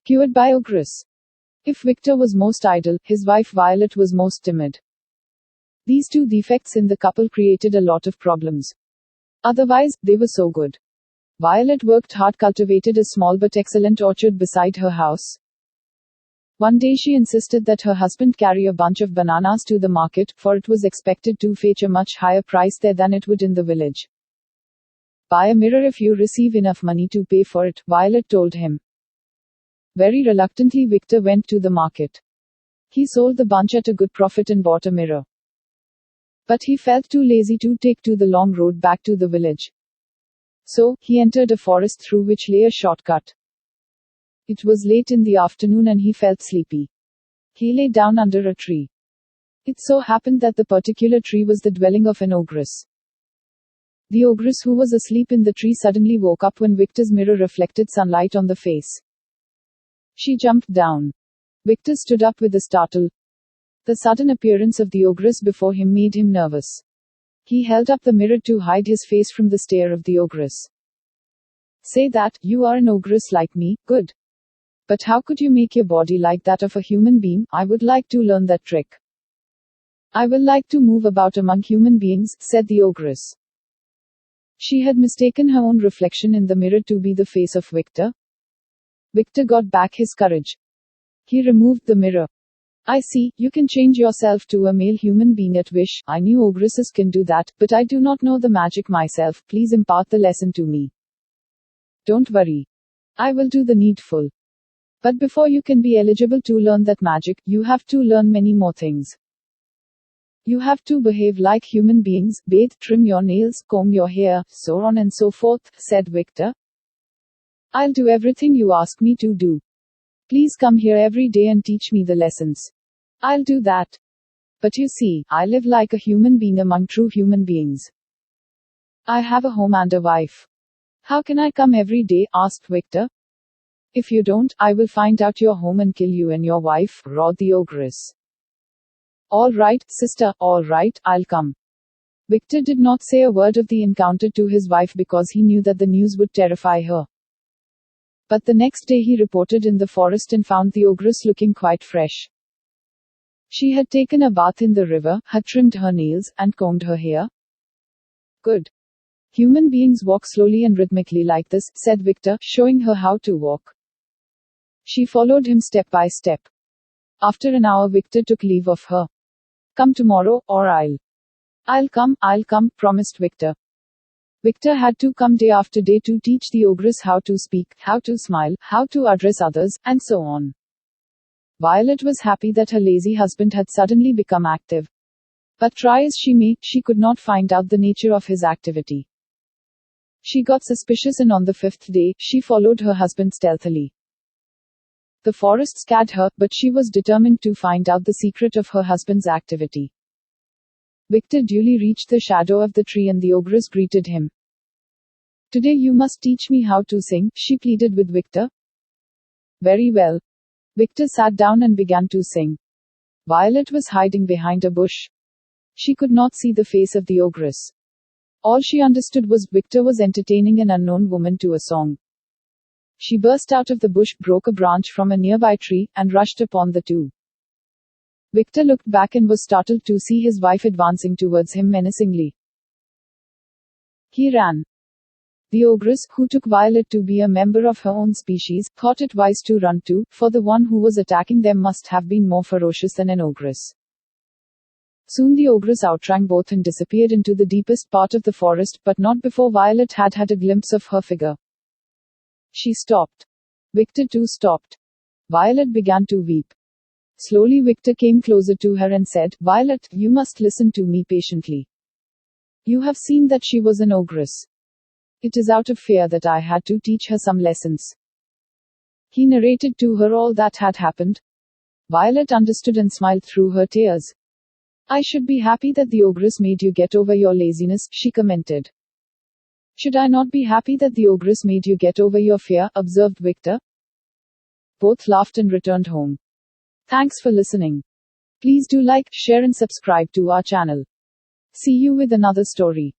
Cured by Ogress. If Victor was most idle, his wife Violet was most timid. These two defects in the couple created a lot of problems. Otherwise, they were so good. Violet worked hard, cultivated a small but excellent orchard beside her house. One day she insisted that her husband carry a bunch of bananas to the market, for it was expected to fetch a much higher price there than it would in the village. Buy a mirror if you receive enough money to pay for it, Violet told him. Very reluctantly, Victor went to the market. He sold the bunch at a good profit and bought a mirror. But he felt too lazy to take to the long road back to the village. So, he entered a forest through which lay a shortcut. It was late in the afternoon and he felt sleepy. He lay down under a tree. It so happened that the particular tree was the dwelling of an ogress. The ogress, who was asleep in the tree, suddenly woke up when Victor's mirror reflected sunlight on the face. She jumped down. Victor stood up with a startle. The sudden appearance of the ogress before him made him nervous. He held up the mirror to hide his face from the stare of the ogress. Say that, you are an ogress like me, good. But how could you make your body like that of a human being? I would like to learn that trick. I will like to move about among human beings, said the ogress. She had mistaken her own reflection in the mirror to be the face of Victor. Victor got back his courage. He removed the mirror. I see, you can change yourself to a male human being at wish. I knew ogresses can do that, but I do not know the magic myself. Please impart the lesson to me. Don't worry. I will do the needful. But before you can be eligible to learn that magic, you have to learn many more things. You have to behave like human beings, bathe, trim your nails, comb your hair, so on and so forth, said Victor. I'll do everything you ask me to do. Please come here every day and teach me the lessons. I'll do that. But you see, I live like a human being among true human beings. I have a home and a wife. How can I come every day? Asked Victor. If you don't, I will find out your home and kill you and your wife, roared the ogress. All right, sister, all right, I'll come. Victor did not say a word of the encounter to his wife because he knew that the news would terrify her. But the next day he reported in the forest and found the ogress looking quite fresh. She had taken a bath in the river, had trimmed her nails, and combed her hair. Good. Human beings walk slowly and rhythmically like this, said Victor, showing her how to walk. She followed him step by step. After an hour, Victor took leave of her. Come tomorrow, or I'll come, promised Victor. Victor had to come day after day to teach the ogress how to speak, how to smile, how to address others, and so on. Violet was happy that her lazy husband had suddenly become active. But try as she may, she could not find out the nature of his activity. She got suspicious and on the fifth day, she followed her husband stealthily. The forest scared her, but she was determined to find out the secret of her husband's activity. Victor duly reached the shadow of the tree and the ogress greeted him. Today you must teach me how to sing, she pleaded with Victor. Very well. Victor sat down and began to sing. Violet was hiding behind a bush. She could not see the face of the ogress. All she understood was Victor was entertaining an unknown woman to a song. She burst out of the bush, broke a branch from a nearby tree, and rushed upon the two. Victor looked back and was startled to see his wife advancing towards him menacingly. He ran. The ogress, who took Violet to be a member of her own species, thought it wise to run too, for the one who was attacking them must have been more ferocious than an ogress. Soon the ogress outran both and disappeared into the deepest part of the forest, but not before Violet had had a glimpse of her figure. She stopped. Victor too stopped. Violet began to weep. Slowly Victor came closer to her and said, Violet, you must listen to me patiently. You have seen that she was an ogress. It is out of fear that I had to teach her some lessons. He narrated to her all that had happened. Violet understood and smiled through her tears. I should be happy that the ogress made you get over your laziness, she commented. Should I not be happy that the ogress made you get over your fear, observed Victor. Both laughed and returned home. Thanks for listening. Please do like, share and subscribe to our channel. See you with another story.